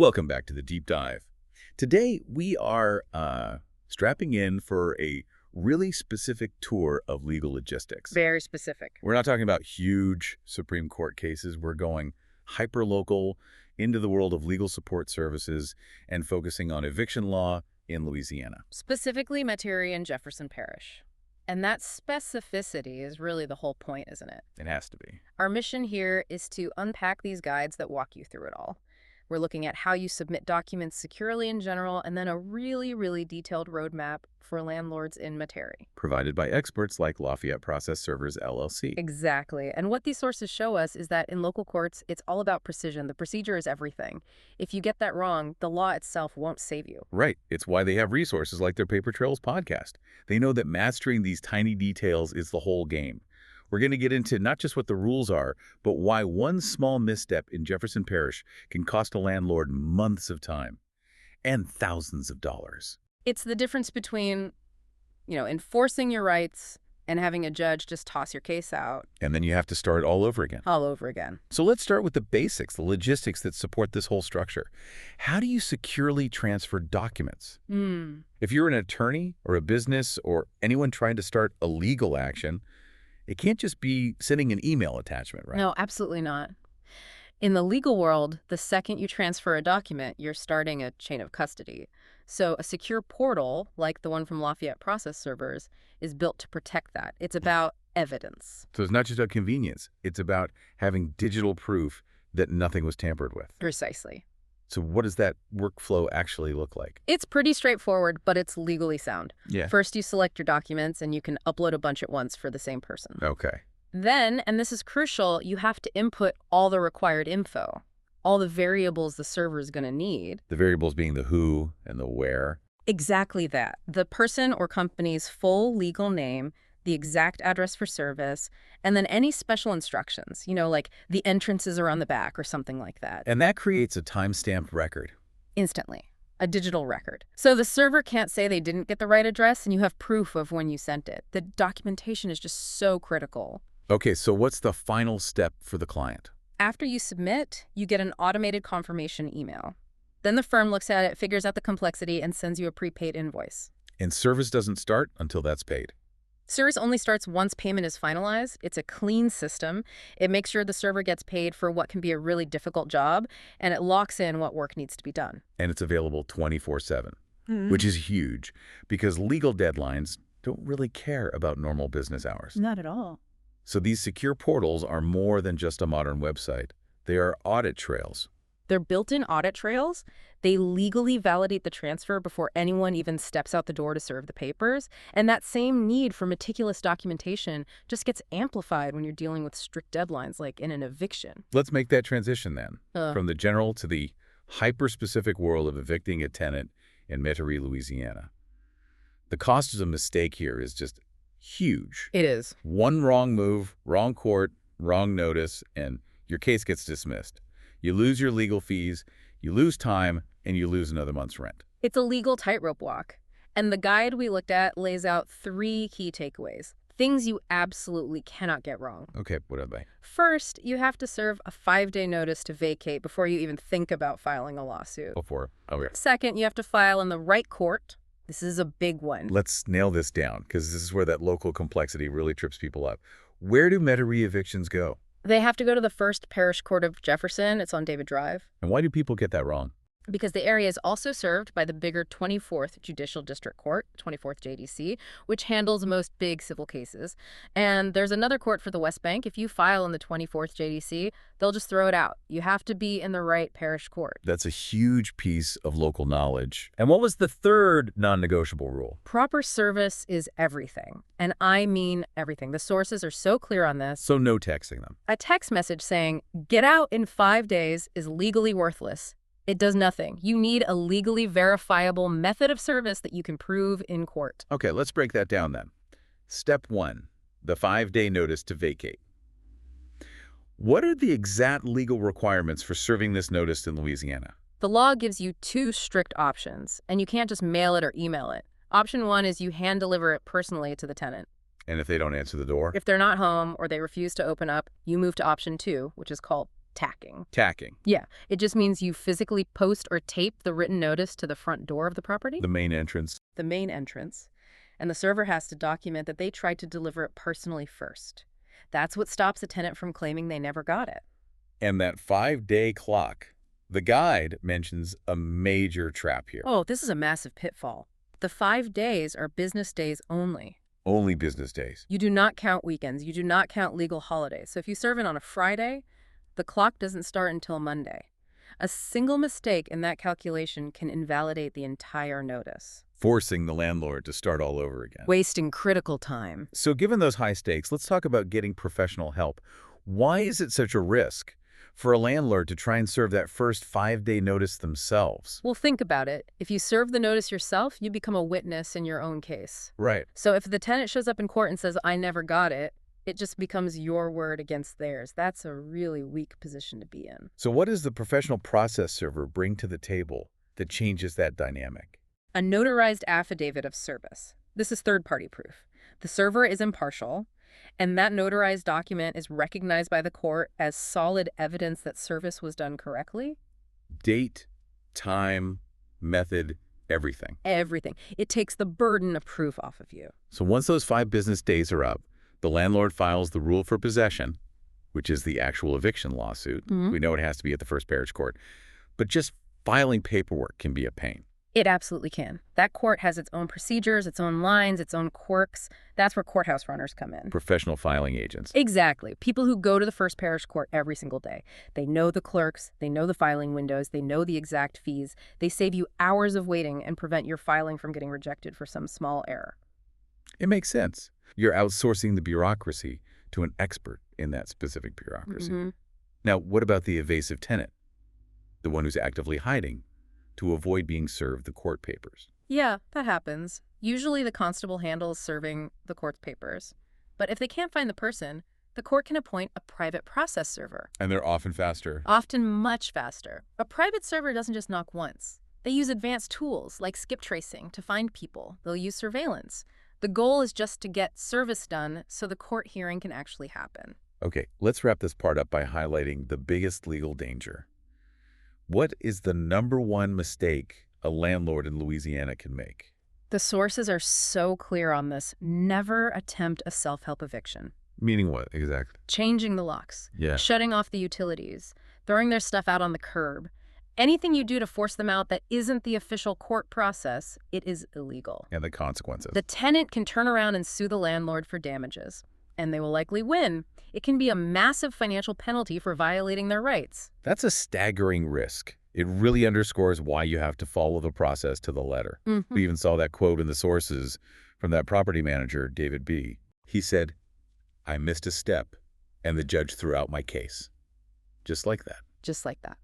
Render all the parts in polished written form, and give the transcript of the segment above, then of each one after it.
Welcome back to the Deep Dive. Today, we are strapping in for a really specific tour of legal logistics. Very specific. We're not talking about huge Supreme Court cases. We're going hyper-local into the world of legal support services and focusing on eviction law in Louisiana. Specifically, Metairie and Jefferson Parish. And that specificity is really the whole point, isn't it? It has to be. Our mission here is to unpack these guides that walk you through it all. We're looking at how you submit documents securely in general, and then a really, really detailed roadmap for landlords in Metairie. Provided by experts like Lafayette Process Servers LLC. Exactly. And what these sources show us is that in local courts, it's all about precision. The procedure is everything. If you get that wrong, the law itself won't save you. Right. It's why they have resources like their Paper Trails podcast. They know that mastering these tiny details is the whole game. We're going to get into not just what the rules are, but why one small misstep in Jefferson Parish can cost a landlord months of time and thousands of dollars. It's the difference between, enforcing your rights and having a judge just toss your case out. And then you have to start all over again. All over again. So let's start with the basics, the logistics that support this whole structure. How do you securely transfer documents? If you're an attorney or a business or anyone trying to start a legal action, it can't just be sending an email attachment, right? No, absolutely not. In the legal world, the second you transfer a document, you're starting a chain of custody. So a secure portal, like the one from Lafayette Process Servers, is built to protect that. It's about evidence. So it's not just about convenience. It's about having digital proof that nothing was tampered with. Precisely. So what does that workflow actually look like? It's pretty straightforward, but it's legally sound. Yeah. First, you select your documents, and you can upload a bunch at once for the same person. Okay. Then, and this is crucial, you have to input all the required info, all the variables the server is going to need. The variables being the who and the where. Exactly that. The person or company's full legal name, the exact address for service, and then any special instructions, like the entrances are on the back or something like that. And that creates a time-stamped record. Instantly. A digital record. So the server can't say they didn't get the right address, and you have proof of when you sent it. The documentation is just so critical. Okay, so what's the final step for the client? After you submit, you get an automated confirmation email. Then the firm looks at it, figures out the complexity, and sends you a prepaid invoice. And service doesn't start until that's paid. Service only starts once payment is finalized. It's a clean system. It makes sure the server gets paid for what can be a really difficult job, and it locks in what work needs to be done. And it's available 24/7, which is huge because legal deadlines don't really care about normal business hours. Not at all. So these secure portals are more than just a modern website. They are audit trails. They're built-in audit trails. They legally validate the transfer before anyone even steps out the door to serve the papers. And that same need for meticulous documentation just gets amplified when you're dealing with strict deadlines, like in an eviction. Let's make that transition then, from the general to the hyper-specific world of evicting a tenant in Metairie, Louisiana. The cost of a mistake here is just huge. It is. One wrong move, wrong court, wrong notice, and your case gets dismissed. You lose your legal fees, you lose time, and you lose another month's rent. It's a legal tightrope walk. And the guide we looked at lays out 3 key takeaways. Things you absolutely cannot get wrong. Okay, what are they? First, you have to serve a 5-day notice to vacate before you even think about filing a lawsuit. Okay. Second, you have to file in the right court. This is a big one. Let's nail this down, because this is where that local complexity really trips people up. Where do Metairie evictions go? They have to go to the First Parish Court of Jefferson. It's on David Drive. And why do people get that wrong? Because the area is also served by the bigger 24th Judicial District Court, 24th JDC, which handles most big civil cases. And there's another court for the West Bank. If you file in the 24th JDC, they'll just throw it out. You have to be in the right parish court. That's a huge piece of local knowledge. And what was the third non-negotiable rule? Proper service is everything. And I mean everything. The sources are so clear on this. So no texting them. A text message saying, "Get out in 5 days" is legally worthless. It does nothing. You need a legally verifiable method of service that you can prove in court. Okay, let's break that down then. Step 1, the 5-day notice to vacate. What are the exact legal requirements for serving this notice in Louisiana? The law gives you 2 strict options, and you can't just mail it or email it. Option 1 is you hand deliver it personally to the tenant. And if they don't answer the door? If they're not home or they refuse to open up, you move to option 2, which is called tacking. Tacking. Yeah, it just means you physically post or tape the written notice to the front door of the property. The main entrance. The main entrance. And the server has to document that they tried to deliver it personally first. That's what stops a tenant from claiming they never got it. And that 5-day clock. The guide mentions a major trap here. Oh, this is a massive pitfall. The 5 days are business days only. Only business days. You do not count weekends. You do not count legal holidays. So if you serve it on a Friday, the clock doesn't start until Monday. A single mistake in that calculation can invalidate the entire notice, Forcing the landlord to start all over again. wasting critical time. So given those high stakes, let's talk about getting professional help. Why is it such a risk for a landlord to try and serve that first 5-day notice themselves? Well, think about it. If you serve the notice yourself, you become a witness in your own case. Right. So if the tenant shows up in court and says, I never got it, it just becomes your word against theirs. That's a really weak position to be in. So what does the professional process server bring to the table that changes that dynamic? A notarized affidavit of service. This is third-party proof. The server is impartial, and that notarized document is recognized by the court as solid evidence that service was done correctly. Date, time, method, everything. Everything. It takes the burden of proof off of you. So once those 5 business days are up, the landlord files the rule for possession, which is the actual eviction lawsuit. Mhm. We know it has to be at the First Parish Court. But just filing paperwork can be a pain. It absolutely can. That court has its own procedures, its own lines, its own quirks. That's where courthouse runners come in. Professional filing agents. Exactly. People who go to the First Parish Court every single day. They know the clerks, they know the filing windows, they know the exact fees. They save you hours of waiting and prevent your filing from getting rejected for some small error. It makes sense. You're outsourcing the bureaucracy to an expert in that specific bureaucracy. Mm-hmm. Now, what about the evasive tenant? The one who's actively hiding to avoid being served the court papers. Yeah, that happens. Usually the constable handles serving the court's papers. But if they can't find the person, the court can appoint a private process server. And they're often faster. Often much faster. A private server doesn't just knock once. They use advanced tools like skip tracing to find people. They'll use surveillance. The goal is just to get service done so the court hearing can actually happen. Okay, let's wrap this part up by highlighting the biggest legal danger. What is the #1 mistake a landlord in Louisiana can make? The sources are so clear on this. Never attempt a self-help eviction. Meaning what, exactly? Changing the locks. Yeah. Shutting off the utilities. Throwing their stuff out on the curb. Anything you do to force them out that isn't the official court process, it is illegal. And the consequences. The tenant can turn around and sue the landlord for damages, and they will likely win. It can be a massive financial penalty for violating their rights. That's a staggering risk. It really underscores why you have to follow the process to the letter. Mm-hmm. We even saw that quote in the sources from that property manager, David B. He said, "I missed a step, and the judge threw out my case." Just like that. Just like that.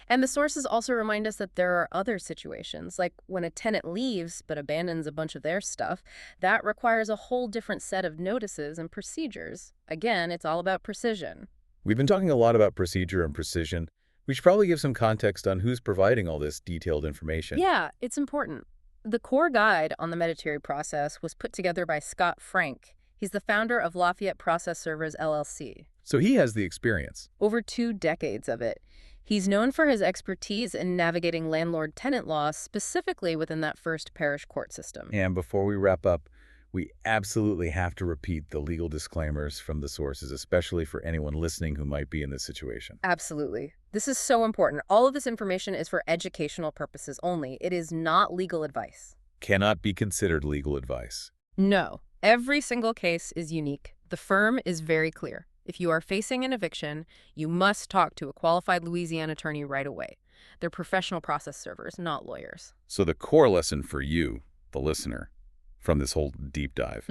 And the sources also remind us that there are other situations, like when a tenant leaves but abandons a bunch of their stuff, that requires a whole different set of notices and procedures. Again, it's all about precision. We've been talking a lot about procedure and precision. We should probably give some context on who's providing all this detailed information. Yeah, it's important. The core guide on the Metairie process was put together by Scott Frank. He's the founder of Lafayette Process Servers LLC. So he has the experience. Over 2 decades of it. He's known for his expertise in navigating landlord-tenant law, specifically within that First Parish Court system. And before we wrap up, we absolutely have to repeat the legal disclaimers from the sources, especially for anyone listening who might be in this situation. Absolutely. This is so important. All of this information is for educational purposes only. It is not legal advice. Cannot be considered legal advice. No. Every single case is unique. The firm is very clear. If you are facing an eviction, you must talk to a qualified Louisiana attorney right away. They're professional process servers, not lawyers. So the core lesson for you, the listener, from this whole deep dive,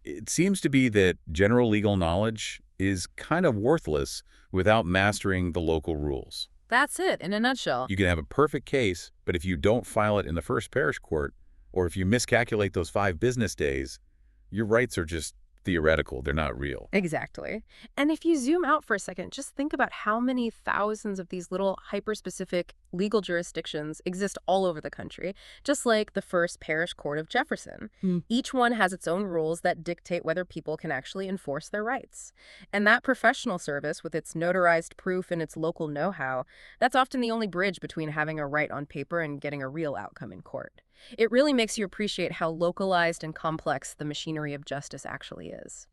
it seems to be that general legal knowledge is kind of worthless without mastering the local rules. That's it, in a nutshell. You can have a perfect case, but if you don't file it in the First Parish Court, or if you miscalculate those 5 business days, your rights are just theoretical. They're not real. Exactly. And if you zoom out for a second, just think about how many thousands of these little hyper-specific Legal jurisdictions exist all over the country, just like the First Parish Court of Jefferson. Hmm. Each one has its own rules that dictate whether people can actually enforce their rights. And that professional service, with its notarized proof and its local know-how, that's often the only bridge between having a right on paper and getting a real outcome in court. It really makes you appreciate how localized and complex the machinery of justice actually is.